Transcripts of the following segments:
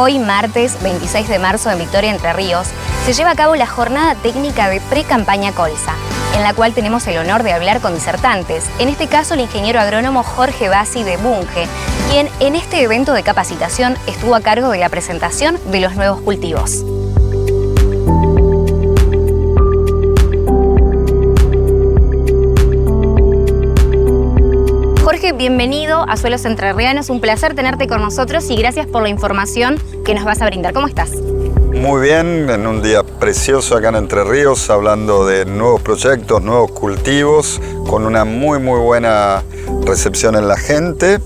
Hoy, martes 26 de marzo, en Victoria, Entre Ríos, se lleva a cabo la jornada técnica de pre-campaña colza, en la cual tenemos el honor de hablar con disertantes, en este caso el ingeniero agrónomo Jorge Bassi de Bunge, quien en este evento de capacitación estuvo a cargo de la presentación de los nuevos cultivos. Jorge, bienvenido a Suelos Entrerrianos, un placer tenerte con nosotros y gracias por la información que nos vas a brindar. ¿Cómo estás? Muy bien, en un día precioso acá en Entre Ríos, hablando de nuevos proyectos, nuevos cultivos, con una muy buena recepción en la gente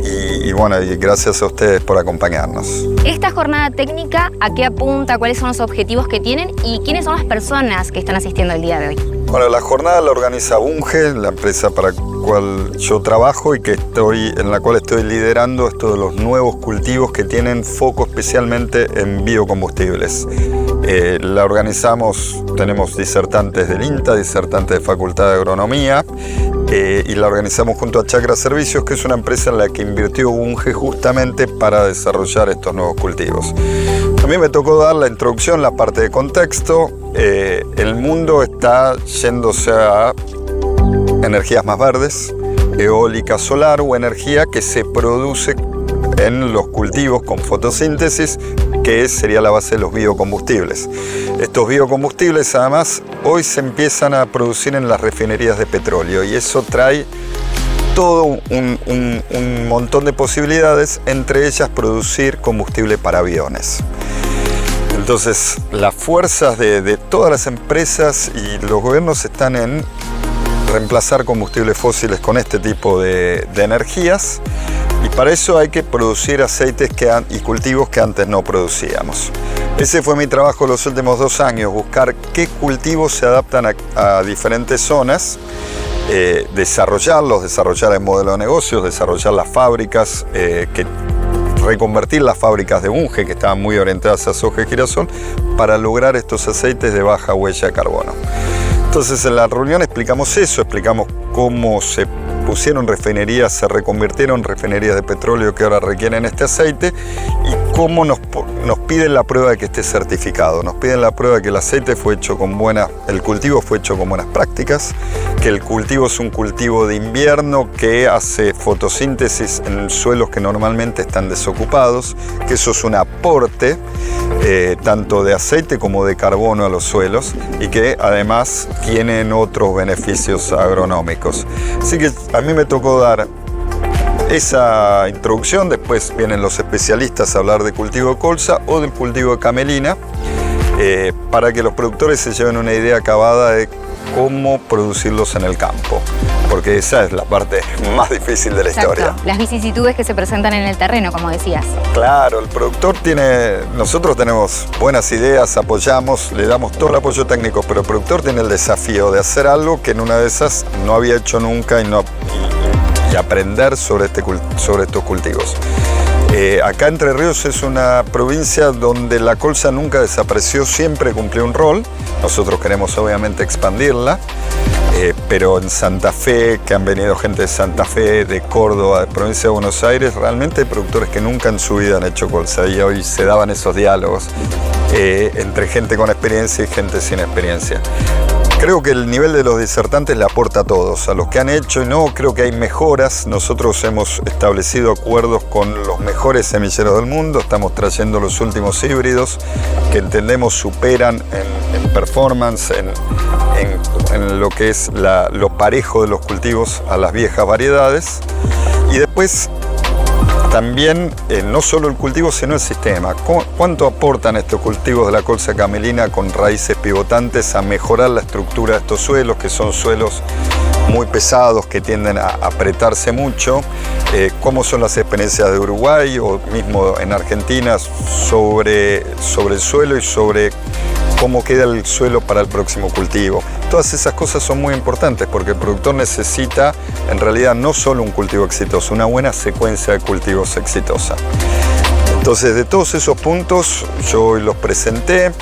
y gracias a ustedes por acompañarnos. Esta jornada técnica, ¿a qué apunta? ¿Cuáles son los objetivos que tienen? ¿Y quiénes son las personas que están asistiendo el día de hoy? Bueno, la jornada la organiza Bunge, la empresa para la cual yo trabajo y en la cual estoy liderando esto de los nuevos cultivos que tienen foco especialmente en biocombustibles. La organizamos, tenemos disertantes del INTA, disertantes de Facultad de Agronomía, y la organizamos junto a Chacra Servicios, que es una empresa en la que invirtió Bunge justamente para desarrollar estos nuevos cultivos. A mí me tocó dar la introducción, la parte de contexto. El mundo está yéndose a energías más verdes, eólica, solar o energía que se produce en los cultivos con fotosíntesis, que sería la base de los biocombustibles. Estos biocombustibles además hoy se empiezan a producir en las refinerías de petróleo y eso trae todo un montón de posibilidades, entre ellas producir combustible para aviones. Entonces, las fuerzas de todas las empresas y los gobiernos están en reemplazar combustibles fósiles con este tipo de energías, y para eso hay que producir aceites y cultivos que antes no producíamos. Ese fue mi trabajo los últimos 2 años, buscar qué cultivos se adaptan a diferentes zonas, desarrollar el modelo de negocios, desarrollar las fábricas, reconvertir las fábricas de Bunge, que estaban muy orientadas a soja y girasol, para lograr estos aceites de baja huella de carbono. Entonces en la reunión explicamos eso, explicamos cómo se pusieron refinerías, se reconvirtieron refinerías de petróleo que ahora requieren este aceite y cómo nos piden la prueba de que esté certificado. Nos piden la prueba de que el aceite fue hecho el cultivo fue hecho con buenas prácticas, que el cultivo es un cultivo de invierno que hace fotosíntesis en suelos que normalmente están desocupados, que eso es un aporte tanto de aceite como de carbono a los suelos y que además tienen otros beneficios agronómicos. Así que a mí me tocó dar esa introducción, después vienen los especialistas a hablar de cultivo de colza o del cultivo de camelina, para que los productores se lleven una idea acabada de cómo producirlos en el campo, porque esa es la parte más difícil de la historia. Las vicisitudes que se presentan en el terreno, como decías. Claro, el productor nosotros tenemos buenas ideas, apoyamos, le damos todo el apoyo técnico, pero el productor tiene el desafío de hacer algo que en una de esas no había hecho nunca y aprender sobre estos cultivos. Acá Entre Ríos es una provincia donde la colza nunca desapareció, siempre cumplió un rol. Nosotros queremos obviamente expandirla, pero en Santa Fe, que han venido gente de Santa Fe, de Córdoba, de provincia de Buenos Aires, realmente hay productores que nunca en su vida han hecho colza y hoy se daban esos diálogos entre gente con experiencia y gente sin experiencia. Creo que el nivel de los disertantes le aporta a todos, a los que han hecho y no, creo que hay mejoras. Nosotros hemos establecido acuerdos con los mejores semilleros del mundo, estamos trayendo los últimos híbridos que entendemos superan en performance, en lo que es lo parejo de los cultivos a las viejas variedades. Y después también no solo el cultivo, sino el sistema. ¿Cuánto aportan estos cultivos de la colza camelina con raíces pivotantes a mejorar la estructura de estos suelos, que son suelos muy pesados, que tienden a apretarse mucho? ¿Cómo son las experiencias de Uruguay o mismo en Argentina sobre el suelo y sobre cómo queda el suelo para el próximo cultivo? Todas esas cosas son muy importantes porque el productor necesita en realidad no solo un cultivo exitoso, una buena secuencia de cultivos exitosa. Entonces, de todos esos puntos yo hoy los presenté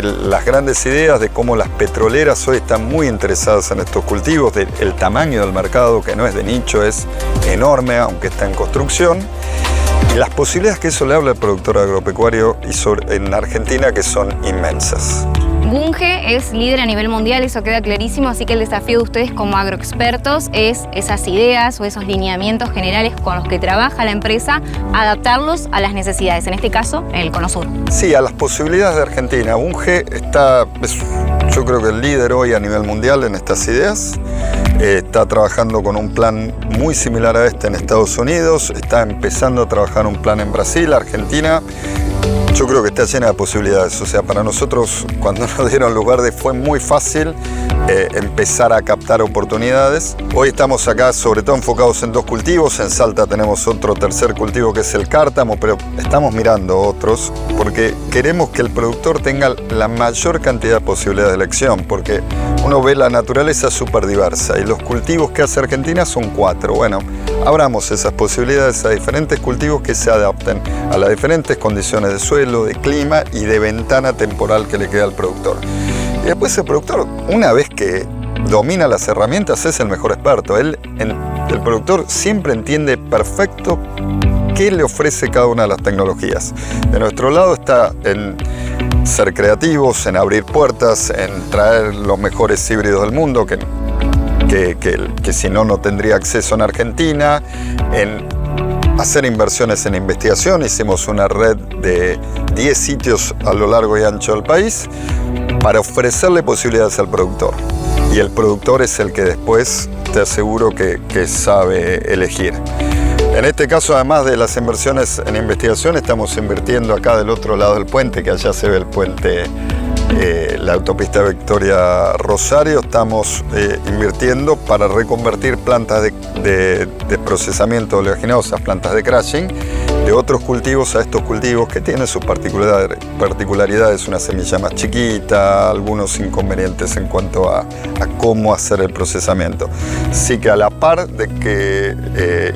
las grandes ideas de cómo las petroleras hoy están muy interesadas en estos cultivos, el tamaño del mercado, que no es de nicho, es enorme, aunque está en construcción. Y las posibilidades que eso le habla al productor agropecuario en Argentina, que son inmensas. Bunge es líder a nivel mundial, eso queda clarísimo, así que el desafío de ustedes como agroexpertos es esas ideas o esos lineamientos generales con los que trabaja la empresa, adaptarlos a las necesidades, en este caso, en el Cono Sur. Sí, a las posibilidades de Argentina. Bunge yo creo que el líder hoy a nivel mundial en estas ideas. Está trabajando con un plan muy similar a este en Estados Unidos, está empezando a trabajar un plan en Brasil, Argentina. Yo creo que está llena de posibilidades. O sea, para nosotros, cuando nos dieron lugar, fue muy fácil empezar a captar oportunidades. Hoy estamos acá sobre todo enfocados en 2 cultivos. En Salta tenemos otro tercer cultivo que es el cártamo, pero estamos mirando otros porque queremos que el productor tenga la mayor cantidad de posibilidades de elección, porque uno ve la naturaleza súper diversa y los cultivos que hace Argentina son 4. Bueno, abramos esas posibilidades a diferentes cultivos que se adapten a las diferentes condiciones de suelo, de clima y de ventana temporal que le queda al productor. Y después el productor, una vez que domina las herramientas, es el mejor experto. El productor siempre entiende perfecto qué le ofrece cada una de las tecnologías. De nuestro lado está en ser creativos, en abrir puertas, en traer los mejores híbridos del mundo, que si no, no tendría acceso en Argentina, en hacer inversiones en investigación. Hicimos una red de 10 sitios a lo largo y ancho del país para ofrecerle posibilidades al productor. Y el productor es el que después te aseguro que sabe elegir. En este caso, además de las inversiones en investigación, estamos invirtiendo acá del otro lado del puente, que allá se ve el puente, la autopista Victoria Rosario. Estamos invirtiendo para reconvertir plantas de procesamiento oleaginosas, plantas de crushing, de otros cultivos a estos cultivos que tienen sus particularidades, una semilla más chiquita, algunos inconvenientes en cuanto a cómo hacer el procesamiento. Así que a la par de que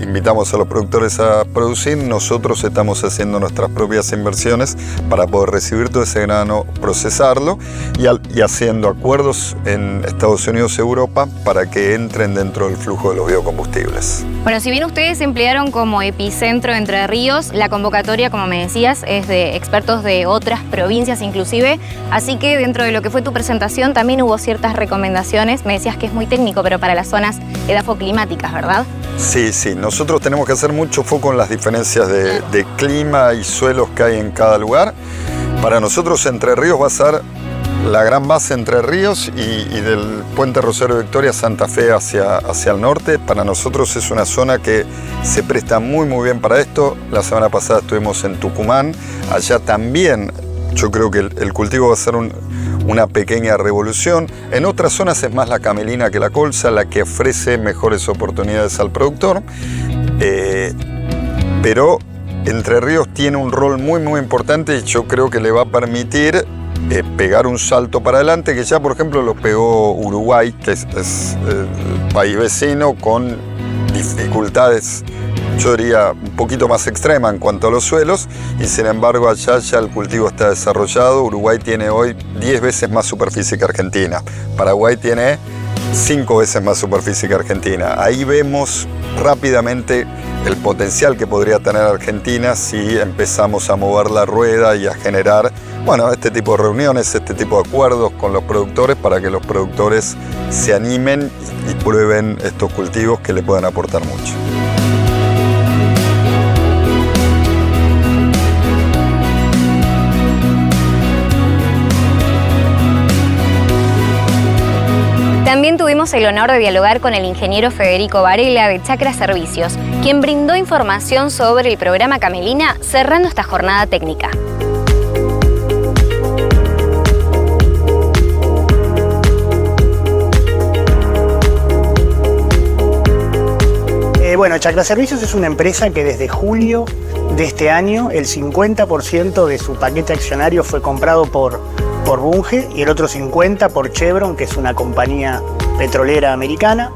invitamos a los productores a producir, nosotros estamos haciendo nuestras propias inversiones para poder recibir todo ese grano, procesarlo y haciendo acuerdos en Estados Unidos y Europa para que entren dentro del flujo de los biocombustibles. Bueno, si bien ustedes se emplearon como epicentro Entre Ríos, la convocatoria, como me decías, es de expertos de otras provincias inclusive, así que dentro de lo que fue tu presentación también hubo ciertas recomendaciones. Me decías que es muy técnico, pero para las zonas edafoclimáticas, ¿verdad? Sí, nosotros tenemos que hacer mucho foco en las diferencias de clima y suelos que hay en cada lugar. Para nosotros Entre Ríos va a ser la gran base Entre Ríos y del puente Rosario Victoria Santa Fe hacia el norte. Para nosotros es una zona que se presta muy bien para esto. La semana pasada estuvimos en Tucumán. Allá también yo creo que el cultivo va a ser una pequeña revolución. En otras zonas es más la camelina que la colza la que ofrece mejores oportunidades al productor. Pero Entre Ríos tiene un rol muy importante y yo creo que le va a permitir pegar un salto para adelante, que ya por ejemplo lo pegó Uruguay, que es el país vecino, con dificultades, yo diría, un poquito más extremas en cuanto a los suelos, y sin embargo allá ya el cultivo está desarrollado. Uruguay tiene hoy 10 veces más superficie que Argentina. Paraguay tiene 5 veces más superficie que Argentina. Ahí vemos rápidamente el potencial que podría tener Argentina si empezamos a mover la rueda y a generar, este tipo de reuniones, este tipo de acuerdos con los productores para que los productores se animen y prueben estos cultivos que le pueden aportar mucho. También tuvimos el honor de dialogar con el ingeniero Federico Varela de Chacra Servicios, quien brindó información sobre el programa Camelina cerrando esta jornada técnica. Chacra Servicios es una empresa que desde julio de este año el 50% de su paquete accionario fue comprado por Bunge y el otro 50% por Chevron, que es una compañía petrolera americana.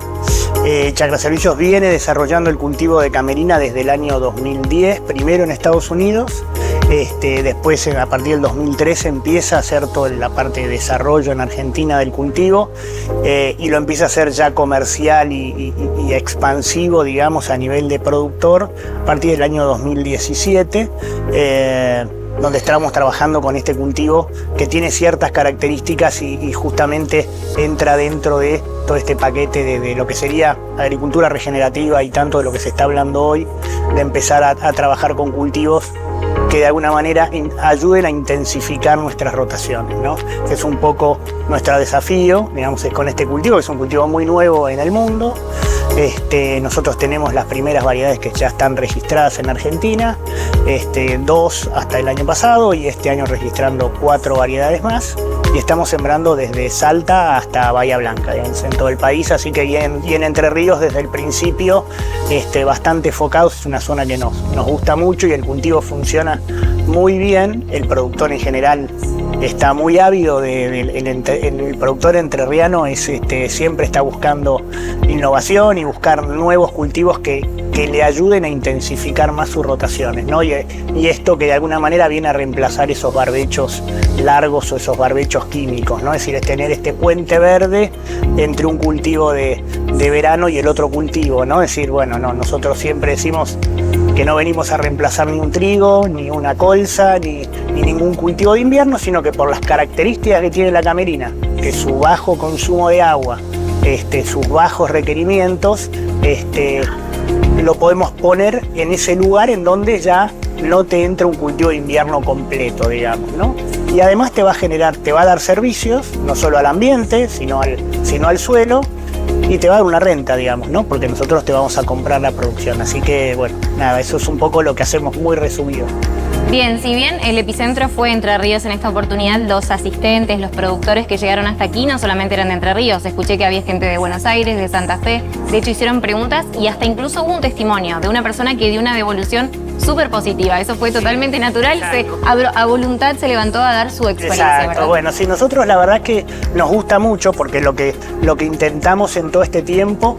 Chacra Servicios viene desarrollando el cultivo de camelina desde el año 2010, primero en Estados Unidos Después, a partir del 2013, empieza a hacer toda la parte de desarrollo en Argentina del cultivo y lo empieza a hacer ya comercial y expansivo, digamos, a nivel de productor a partir del año 2017. Donde estamos trabajando con este cultivo que tiene ciertas características y justamente entra dentro de todo este paquete de lo que sería agricultura regenerativa y tanto de lo que se está hablando hoy, de empezar a trabajar con cultivos que de alguna manera ayuden a intensificar nuestras rotaciones, ¿no? Que es un poco nuestro desafío, digamos, es con este cultivo, que es un cultivo muy nuevo en el mundo. Nosotros tenemos las primeras variedades que ya están registradas en Argentina, 2 hasta el año pasado y este año registrando 4 variedades más, y estamos sembrando desde Salta hasta Bahía Blanca, digamos, en todo el país, así que y en Entre Ríos desde el principio bastante enfocados. Es una zona que nos gusta mucho y el cultivo funciona muy bien. El productor en general está muy ávido, el productor entrerriano siempre está buscando innovación y buscar nuevos cultivos que le ayuden a intensificar más sus rotaciones, ¿no? Y esto que de alguna manera viene a reemplazar esos barbechos largos o esos barbechos químicos, ¿no? Es decir, es tener este puente verde entre un cultivo de verano y el otro cultivo, ¿no? Es decir, bueno, no, nosotros siempre decimos que no venimos a reemplazar ni un trigo, ni una colza, ni ningún cultivo de invierno, sino que por las características que tiene la camelina, que su bajo consumo de agua, sus bajos requerimientos, lo podemos poner en ese lugar en donde ya no te entra un cultivo de invierno completo, digamos, ¿no? Y además te va a dar servicios, no solo al ambiente, sino al suelo, y te va a dar una renta, digamos, ¿no? Porque nosotros te vamos a comprar la producción. Así que, bueno, nada, eso es un poco lo que hacemos muy resumido. Bien, si bien el epicentro fue Entre Ríos en esta oportunidad, los asistentes, los productores que llegaron hasta aquí no solamente eran de Entre Ríos. Escuché que había gente de Buenos Aires, de Santa Fe. De hecho, hicieron preguntas y hasta incluso hubo un testimonio de una persona que dio una devolución súper positiva. Eso fue totalmente natural. A voluntad se levantó a dar su experiencia. Exacto. ¿Verdad? Bueno, sí, nosotros la verdad que nos gusta mucho porque lo que intentamos en todo este tiempo,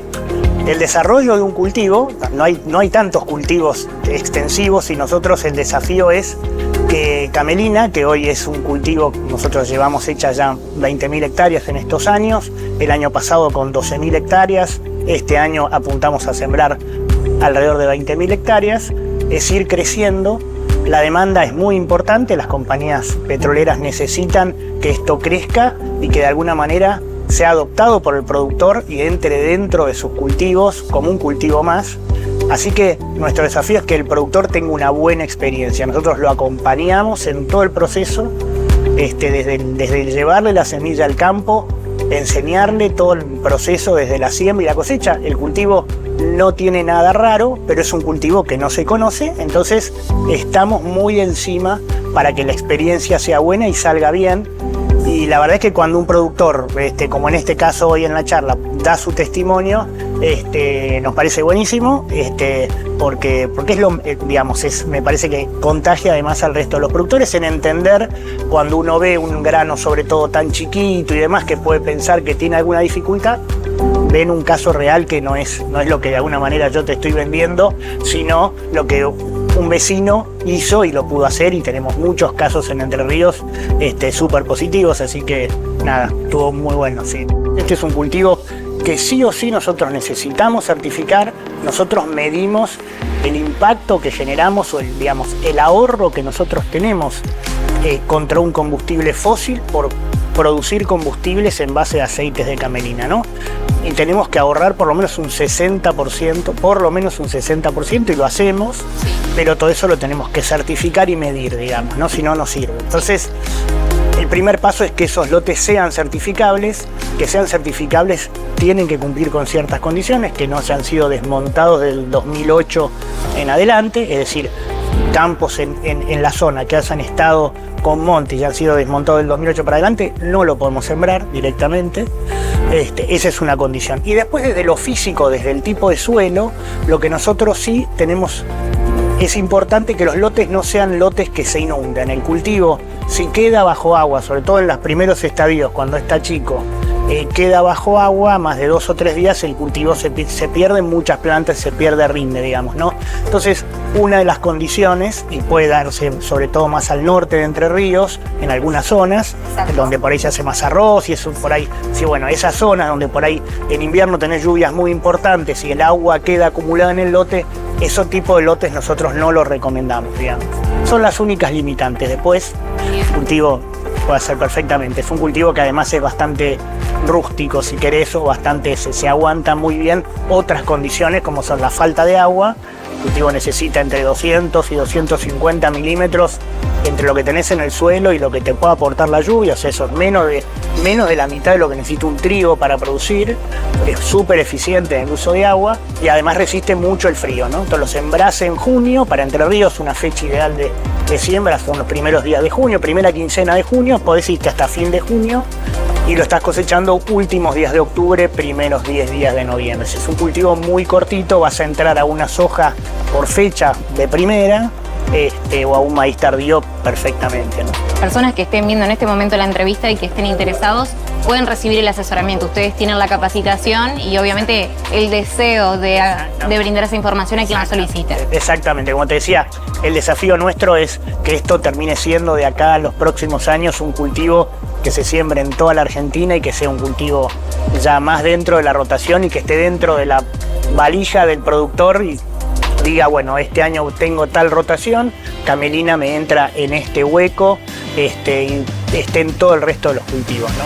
el desarrollo de un cultivo, no hay tantos cultivos extensivos y nosotros el desafío es que camelina, que hoy es un cultivo, nosotros llevamos hecha ya 20.000 hectáreas en estos años, el año pasado con 12.000 hectáreas, este año apuntamos a sembrar alrededor de 20.000 hectáreas, es ir creciendo. La demanda es muy importante, las compañías petroleras necesitan que esto crezca y que de alguna manera sea adoptado por el productor y entre dentro de sus cultivos como un cultivo más. Así que nuestro desafío es que el productor tenga una buena experiencia. Nosotros lo acompañamos en todo el proceso, desde llevarle la semilla al campo, enseñarle todo el proceso desde la siembra y la cosecha. El cultivo no tiene nada raro, pero es un cultivo que no se conoce, entonces estamos muy encima para que la experiencia sea buena y salga bien. Y la verdad es que cuando un productor, como en este caso hoy en la charla, da su testimonio, nos parece buenísimo, porque es me parece que contagia además al resto de los productores en entender cuando uno ve un grano sobre todo tan chiquito y demás que puede pensar que tiene alguna dificultad, ven un caso real que no es lo que de alguna manera yo te estoy vendiendo, sino lo que un vecino hizo y lo pudo hacer, y tenemos muchos casos en Entre Ríos súper positivos, así que nada, estuvo muy bueno, sí. Este es un cultivo que sí o sí nosotros necesitamos certificar. Nosotros medimos el impacto que generamos o el ahorro que nosotros tenemos contra un combustible fósil por producir combustibles en base a aceites de camelina, ¿no? Y tenemos que ahorrar por lo menos un 60%, y lo hacemos, pero todo eso lo tenemos que certificar y medir, digamos, ¿no? Si no, no sirve. Entonces, el primer paso es que esos lotes sean certificables. Que sean certificables tienen que cumplir con ciertas condiciones, que no se han sido desmontados del 2008 en adelante, es decir, campos en la zona que hayan estado con monte y han sido desmontados del 2008 para adelante, no lo podemos sembrar directamente. Esa es una condición. Y después, desde lo físico, desde el tipo de suelo, lo que nosotros sí tenemos, es importante que los lotes no sean lotes que se inundan. El cultivo, si queda bajo agua, sobre todo en los primeros estadios, cuando está chico, queda bajo agua, más de 2 o 3 días el cultivo se pierde, muchas plantas se pierde rinde, digamos, ¿no? Entonces, una de las condiciones, y puede darse sobre todo más al norte de Entre Ríos, en algunas zonas, donde por ahí se hace más arroz y eso por ahí, sí, bueno, esa zona donde por ahí en invierno tenés lluvias muy importantes y el agua queda acumulada en el lote, esos tipos de lotes nosotros no los recomendamos, digamos. Son las únicas limitantes. Después, el cultivo puede hacer perfectamente. Es un cultivo que además es bastante rústico, si querés, o bastante se aguanta muy bien otras condiciones como son la falta de agua. El cultivo necesita entre 200 y 250 milímetros entre lo que tenés en el suelo y lo que te puede aportar la lluvia. O sea, eso es menos de la mitad de lo que necesita un trigo para producir. Es súper eficiente en el uso de agua y además resiste mucho el frío, ¿no? Entonces lo sembrás en junio. Para Entre Ríos una fecha ideal de siembra son los primeros días de junio, primera quincena de junio, podés irte hasta fin de junio y lo estás cosechando últimos días de octubre, primeros 10 días de noviembre. Es un cultivo muy cortito, vas a entrar a una soja por fecha de primera o a un maíz tardío perfectamente, ¿no? Personas que estén viendo en este momento la entrevista y que estén interesados pueden recibir el asesoramiento. Ustedes tienen la capacitación y obviamente el deseo de brindar esa información a quien la solicite. Exactamente, como te decía, el desafío nuestro es que esto termine siendo de acá a los próximos años un cultivo que se siembre en toda la Argentina y que sea un cultivo ya más dentro de la rotación y que esté dentro de la valija del productor y diga, bueno, este año tengo tal rotación, camelina me entra en este hueco y esté en todo el resto de los cultivos, ¿no?